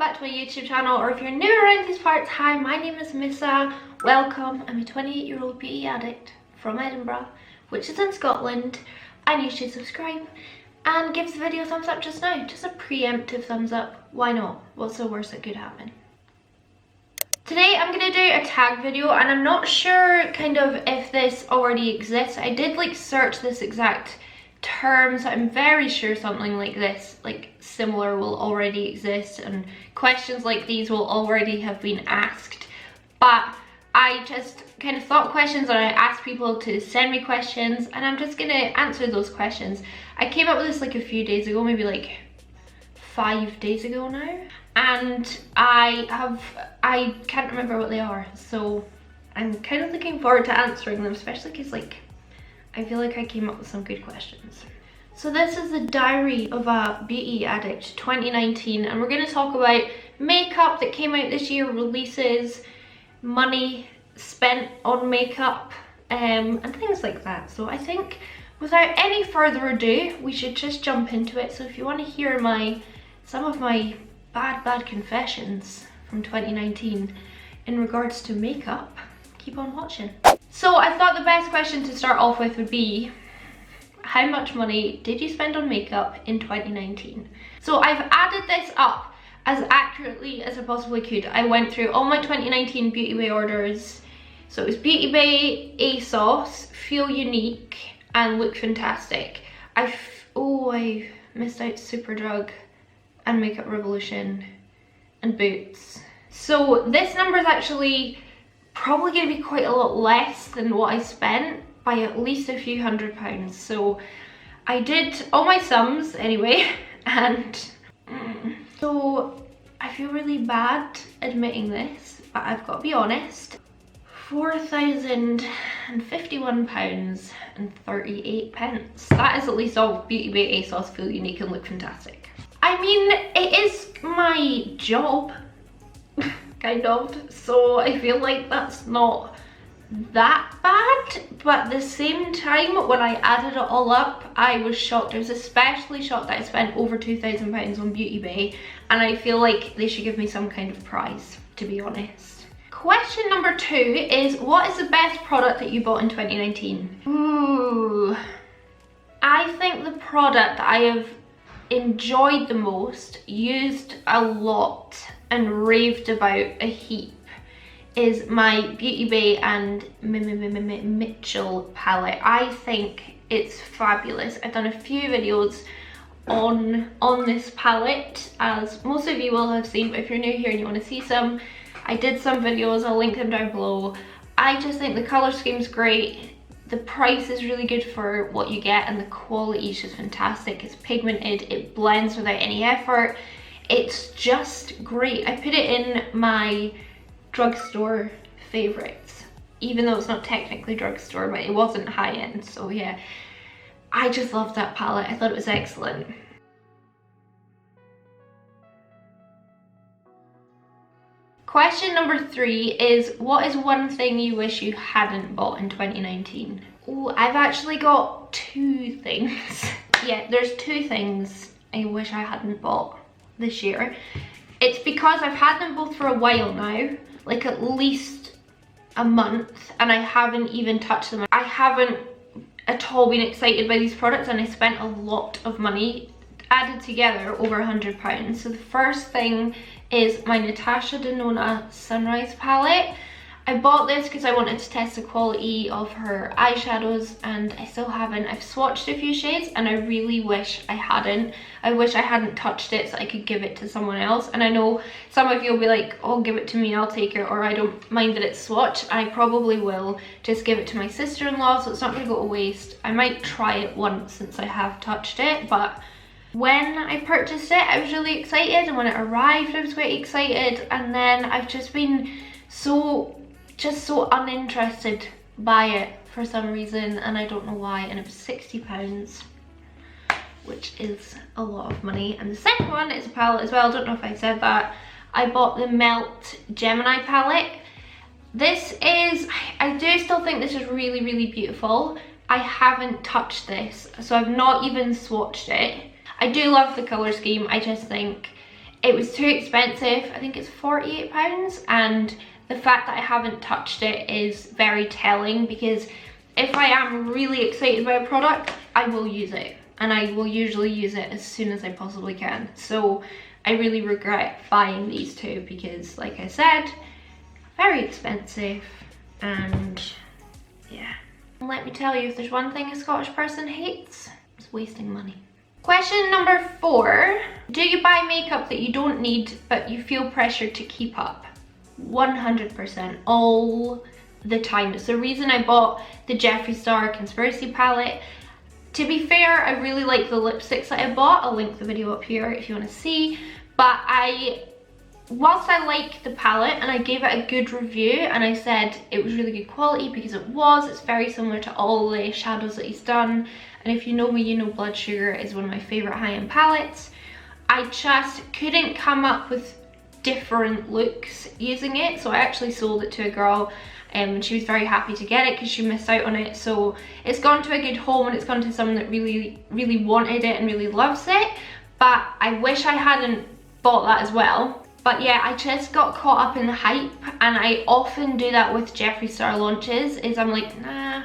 back to my YouTube channel, or if you're new around these parts, hi, my name is Missa. Welcome. I'm a 28-year-old beauty addict from Edinburgh, which is in Scotland, and you should subscribe and give the video a thumbs up just now. Just a preemptive thumbs up. Why not? What's the worst that could happen? Today I'm going to do a tag video, and I'm not sure kind of if this already exists. I did like search this exact term, so I'm very sure something like this, like similar, will already exist and questions like these will already have been asked. But I just kind of thought questions and I asked people to send me questions, and I'm just going to answer those questions. I came up with this like a few days ago, maybe like 5 days ago now, and I can't remember what they are, so I'm kind of looking forward to answering them, especially because like I feel like I came up with some good questions. So this is the diary of a beauty addict 2019, and we're going to talk about makeup that came out this year, releases, money spent on makeup, and things like that. So I think without any further ado, we should just jump into it. So if you want to hear some of my bad confessions from 2019 in regards to makeup, keep on watching. So I thought the best question to start off with would be, how much money did you spend on makeup in 2019? So I've added this up as accurately as I possibly could. I went through all my 2019 Beauty Bay orders. So it was Beauty Bay, ASOS, Feel Unique, and Look Fantastic. I missed out Superdrug and Makeup Revolution and Boots. So this number is actually probably going to be quite a lot less than what I spent, by at least a few £100s. So I did all my sums anyway, and so I feel really bad admitting this, but I've got to be honest. £4,051.38. That is at least all Beauty Bay, ASOS, Feel Unique, and Look Fantastic. I mean, it is my job, kind of, so I feel like that's not that bad, but at the same time, when I added it all up, I was shocked. I was especially shocked that I spent over £2,000 on Beauty Bay, and I feel like they should give me some kind of prize, to be honest. Question number 2 is, what is the best product that you bought in 2019? Ooh, I think the product that I have enjoyed the most, used a lot, and raved about a heap is my Beauty Bay and Mitchell palette. I think it's fabulous. I've done a few videos on this palette, as most of you will have seen, but if you're new here and you want to see some, I did some videos, I'll link them down below. I just think the colour scheme's great, the price is really good for what you get, and the quality is just fantastic. It's pigmented, it blends without any effort, it's just great. I put it in my drugstore favourites, even though it's not technically drugstore, but it wasn't high-end, so yeah. I just loved that palette, I thought it was excellent. Question number 3 is, what is one thing you wish you hadn't bought in 2019? Oh, I've actually got 2 things. Yeah, there's 2 things I wish I hadn't bought this year. It's because I've had them both for a while now, like at least a month, and I haven't even touched them. I haven't at all been excited by these products, and I spent a lot of money, added together over £100. So the first thing is my Natasha Denona Sunrise palette. I bought this because I wanted to test the quality of her eyeshadows, and I still haven't. I've swatched a few shades and I really wish I hadn't. I wish I hadn't touched it so I could give it to someone else. And I know some of you will be like, oh, give it to me, I'll take it, or I don't mind that it's swatched. I probably will just give it to my sister-in-law, so it's not going to go to waste. I might try it once since I have touched it, but when I purchased it I was really excited, and when it arrived I was quite excited, and then I've just been so uninterested by it for some reason, and I don't know why. And it was £60, which is a lot of money. And the second one is a palette as well, I don't know if I said that. I bought the Melt Gemini palette. This is, I do still think this is really beautiful. I haven't touched this, so I've not even swatched it. I do love the colour scheme, I just think it was too expensive. I think it's £48, and the fact that I haven't touched it is very telling, because if I am really excited by a product, I will use it, and I will usually use it as soon as I possibly can. So I really regret buying these two because, like I said, very expensive, and yeah. Let me tell you, if there's one thing a Scottish person hates, it's wasting money. Question number 4. Do you buy makeup that you don't need but you feel pressured to keep up? 100%, all the time. It's the reason I bought the Jeffree Star Conspiracy palette. To be fair, I really like the lipsticks that I bought. I'll link the video up here if you want to see. But whilst I like the palette and I gave it a good review and I said it was really good quality, because it's very similar to all the shadows that he's done. And if you know me, you know Blood Sugar is one of my favourite high-end palettes. I just couldn't come up with different looks using it, so I actually sold it to a girl and she was very happy to get it because she missed out on it. So it's gone to a good home and it's gone to someone that really wanted it and really loves it. But I wish I hadn't bought that as well. But yeah, I just got caught up in the hype, and I often do that with Jeffree Star launches, is I'm like, nah,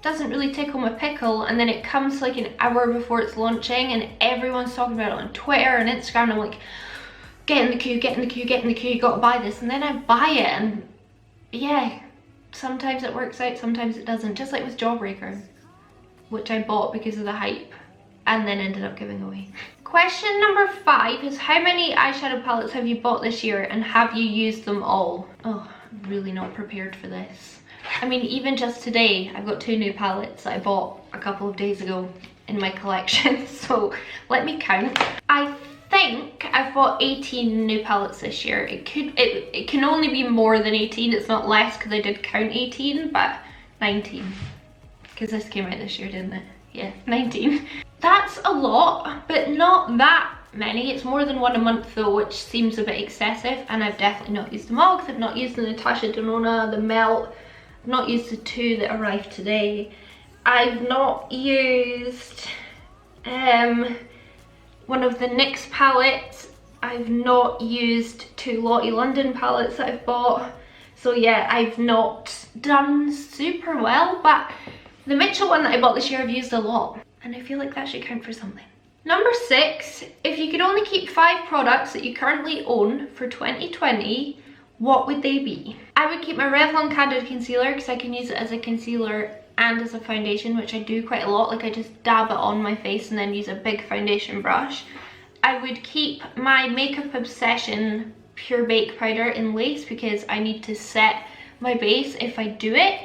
doesn't really tickle my pickle, and then it comes like an hour before it's launching and everyone's talking about it on Twitter and Instagram, and I'm like, get in the queue, get in the queue, get in the queue, you gotta buy this. And then I buy it, and yeah, sometimes it works out, sometimes it doesn't. Just like with Jawbreaker, which I bought because of the hype and then ended up giving away. Question number 5 is, how many eyeshadow palettes have you bought this year and have you used them all? Oh, I'm really not prepared for this. I mean, even just today, I've got 2 new palettes that I bought a couple of days ago in my collection. So let me count. I think I've bought 18 new palettes this year. It can only be more than 18. It's not less because I did count 18, but 19. Because this came out this year, didn't it? Yeah, 19. That's a lot, but not that many. It's more than one a month though, which seems a bit excessive, and I've definitely not used them all because I've not used the Natasha Denona, the Melt. I've not used the 2 that arrived today. I've not used one of the NYX palettes. I've not used 2 Lottie London palettes that I've bought. So yeah, I've not done super well, but the Mitchell one that I bought this year I've used a lot, and I feel like that should count for something. Number 6, if you could only keep 5 products that you currently own for 2020, what would they be? I would keep my Revlon Candid Concealer because I can use it as a concealer and as a foundation, which I do quite a lot. Like, I just dab it on my face and then use a big foundation brush. I would keep my Makeup Obsession Pure Bake Powder in Lace because I need to set my base if I do it.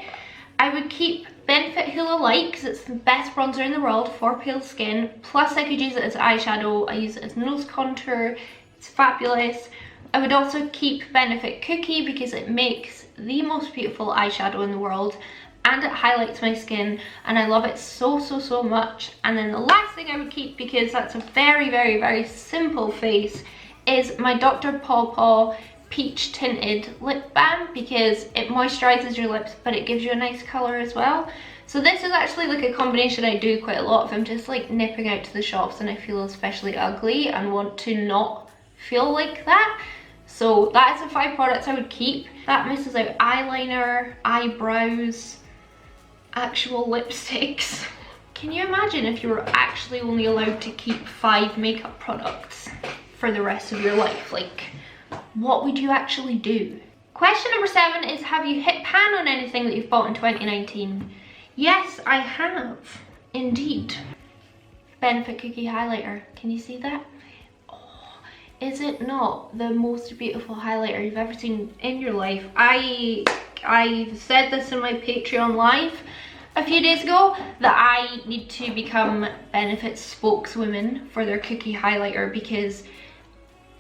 I would keep Benefit Hoola Light because it's the best bronzer in the world for pale skin. Plus I could use it as eyeshadow. I use it as nose contour. It's fabulous. I would also keep Benefit Cookie because it makes the most beautiful eyeshadow in the world and it highlights my skin and I love it so much. And then the last thing I would keep, because that's a very simple face, is my Dr. Paw Paw Peach Tinted Lip Balm because it moisturizes your lips but it gives you a nice color as well. So this is actually like a combination I do quite a lot if I'm just like nipping out to the shops and I feel especially ugly and want to not feel like that. So that is the 5 products I would keep. That misses out eyeliner, eyebrows, actual lipsticks. Can you imagine if you were actually only allowed to keep 5 makeup products for the rest of your life? Like, what would you actually do? Question number 7 is, have you hit pan on anything that you've bought in 2019? Yes, I have, indeed. Benefit Cookie Highlighter, can you see that? Oh, is it not the most beautiful highlighter you've ever seen in your life? I said this in my Patreon live a few days ago that I need to become Benefit's spokeswoman for their cookie highlighter because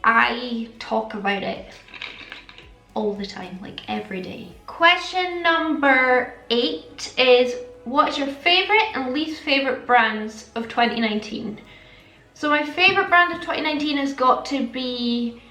I talk about it all the time, like every day. Question number 8 is, what is your favourite and least favourite brands of 2019? So my favourite brand of 2019 has got to be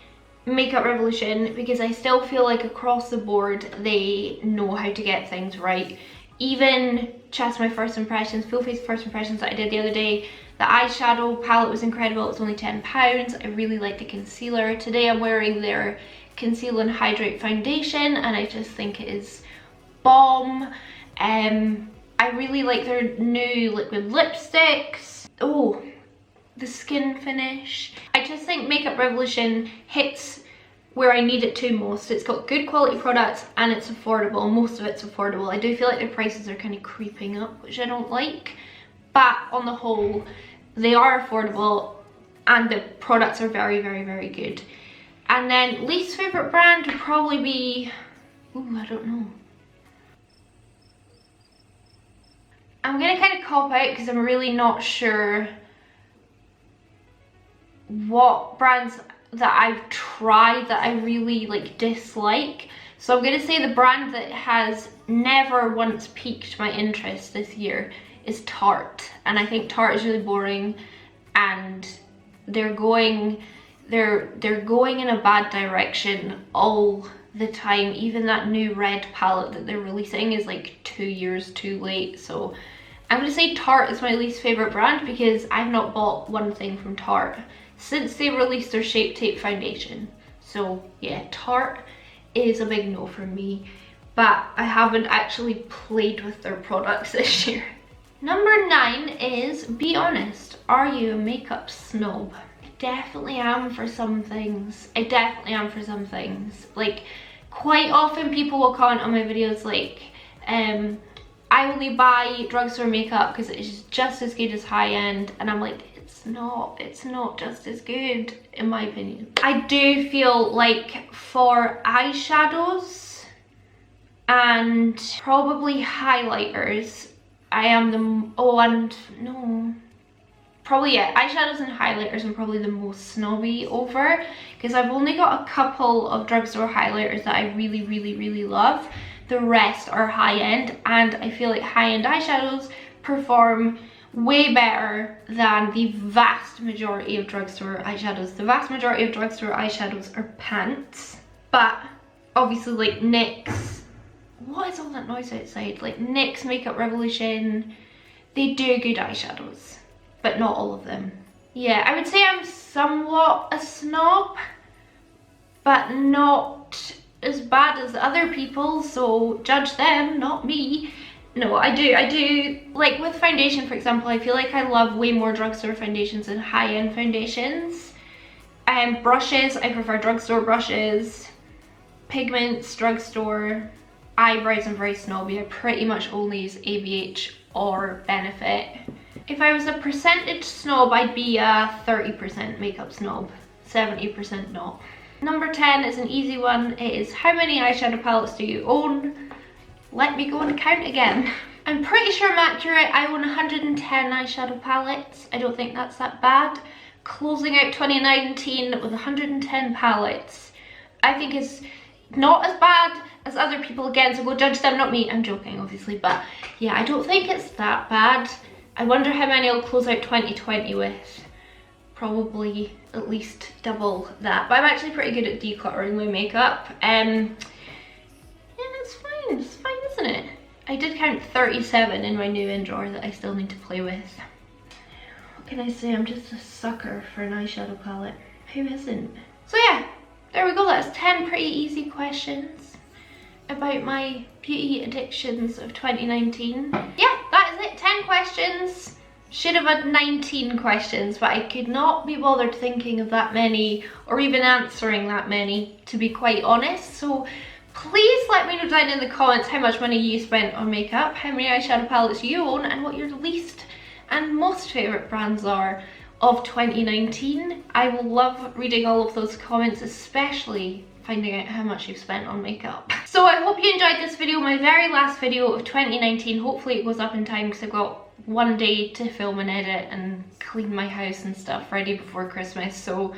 Makeup Revolution because I still feel like across the board they know how to get things right. Even just my first impressions, full face first impressions that I did the other day, The eyeshadow palette was incredible. It was only £10. I really like the concealer. Today I'm wearing their Conceal and Hydrate foundation and I just think it is bomb. I really like their new liquid lipsticks. Oh, the skin finish. I just think Makeup Revolution hits where I need it to most. It's got good quality products and it's affordable. Most of it's affordable. I do feel like their prices are kind of creeping up, which I don't like. But on the whole, they are affordable and the products are very, very, very good. And then least favourite brand would probably be, ooh, I don't know. I'm gonna kind of cop out because I'm really not sure what brands that I've tried that I really like dislike. So I'm gonna say the brand that has never once piqued my interest this year is Tarte. And I think Tarte is really boring and they're going in a bad direction all the time. Even that new red palette that they're releasing is like 2 years too late. So I'm gonna say Tarte is my least favourite brand because I've not bought one thing from Tarte since they released their Shape Tape foundation. So yeah, Tarte is a big no for me, but I haven't actually played with their products this year. Number 9 is, be honest, are you a makeup snob? I definitely am for some things. I definitely am for some things. Like, quite often people will comment on my videos like, I only buy drugstore makeup because it's just as good as high-end, and I'm like, it's not just as good in my opinion. I do feel like for eyeshadows and probably highlighters, I am probably yeah, eyeshadows and highlighters I'm probably the most snobby over, because I've only got a couple of drugstore highlighters that I really, really, really love. The rest are high-end, and I feel like high-end eyeshadows perform way better than the vast majority of drugstore eyeshadows. The vast majority of drugstore eyeshadows are pants, but obviously like NYX, what is all that noise outside? Like NYX, Makeup Revolution, they do good eyeshadows, but not all of them. Yeah, I would say I'm somewhat a snob, but not as bad as other people, so judge them, not me. No, I do, like with foundation for example, I feel like I love way more drugstore foundations than high-end foundations. Brushes, I prefer drugstore brushes. Pigments, drugstore. Eyebrows, I'm very snobby. I pretty much only use ABH or Benefit. If I was a percentage snob, I'd be a 30% makeup snob, 70% not. Number 10 is an easy one. It is, how many eyeshadow palettes do you own? Let me go and count again. I'm pretty sure I'm accurate. I own 110 eyeshadow palettes. I don't think that's that bad. Closing out 2019 with 110 palettes, I think is not as bad as other people again, so go judge them, not me. I'm joking obviously, but yeah, I don't think it's that bad. I wonder how many I'll close out 2020 with. Probably at least double that, but I'm actually pretty good at decluttering my makeup. Yeah, it's fine, isn't it? I did count 37 in my new in drawer that I still need to play with. What can I say? I'm just a sucker for an eyeshadow palette. Who isn't? So yeah, there we go. That's 10 pretty easy questions about my beauty addictions of 2019. Yeah, that is it. 10 questions. Should have had 19 questions, but I could not be bothered thinking of that many or even answering that many, to be quite honest. So please let me know down in the comments how much money you spent on makeup, how many eyeshadow palettes you own, and what your least and most favourite brands are of 2019. I will love reading all of those comments, especially finding out how much you've spent on makeup. So I hope you enjoyed this video, my very last video of 2019. Hopefully it goes up in time because I've got one day to film and edit and clean my house and stuff ready before Christmas. So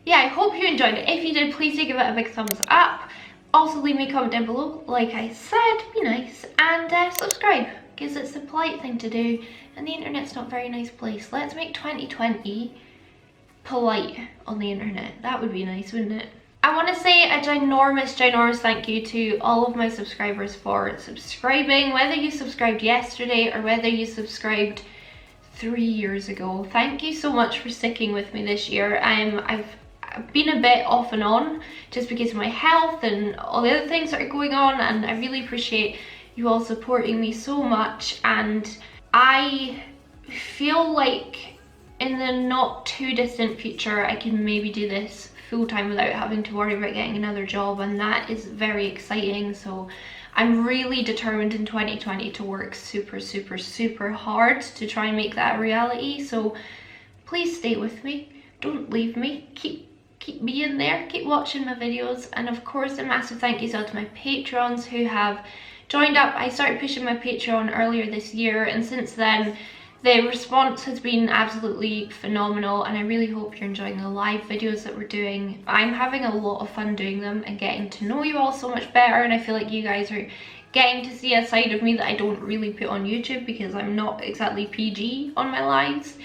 yeah, I hope you enjoyed it. If you did, please do give it a big thumbs up. Also leave me a comment down below, like I said, be nice, and subscribe, because it's the polite thing to do, and the internet's not a very nice place. Let's make 2020 polite on the internet. That would be nice, wouldn't it? I want to say a ginormous thank you to all of my subscribers for subscribing, whether you subscribed yesterday or whether you subscribed 3 years ago. Thank you so much for sticking with me this year. I've been a bit off and on just because of my health and all the other things that are going on, and I really appreciate you all supporting me so much. And I feel like in the not too distant future I can maybe do this full-time without having to worry about getting another job, and that is very exciting. So I'm really determined in 2020 to work super hard to try and make that a reality. So please stay with me, don't leave me, keep being there, keep watching my videos. And of course a massive thank you to my patrons who have joined up. I started pushing my Patreon earlier this year, and since then the response has been absolutely phenomenal, and I really hope you're enjoying the live videos that we're doing. I'm having a lot of fun doing them and getting to know you all so much better, and I feel like you guys are getting to see a side of me that I don't really put on YouTube because I'm not exactly PG on my lives.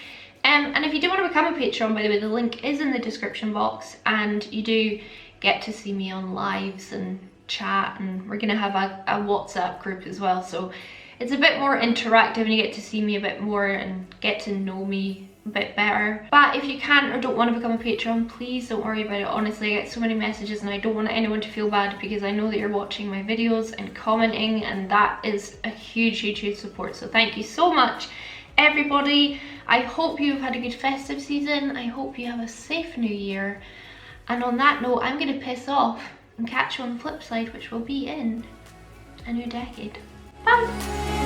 And if you do want to become a Patreon, by the way, the link is in the description box, and you do get to see me on lives and chat, and we're gonna have a WhatsApp group as well, so it's a bit more interactive and you get to see me a bit more and get to know me a bit better. But if you can't or don't want to become a Patreon, please don't worry about it. Honestly, I get so many messages and I don't want anyone to feel bad, because I know that you're watching my videos and commenting, and that is a huge support. So thank you so much, everybody. I hope you've had a good festive season. I hope you have a safe new year. And on that note, I'm going to piss off and catch you on the flip side, which will be in a new decade. Bye!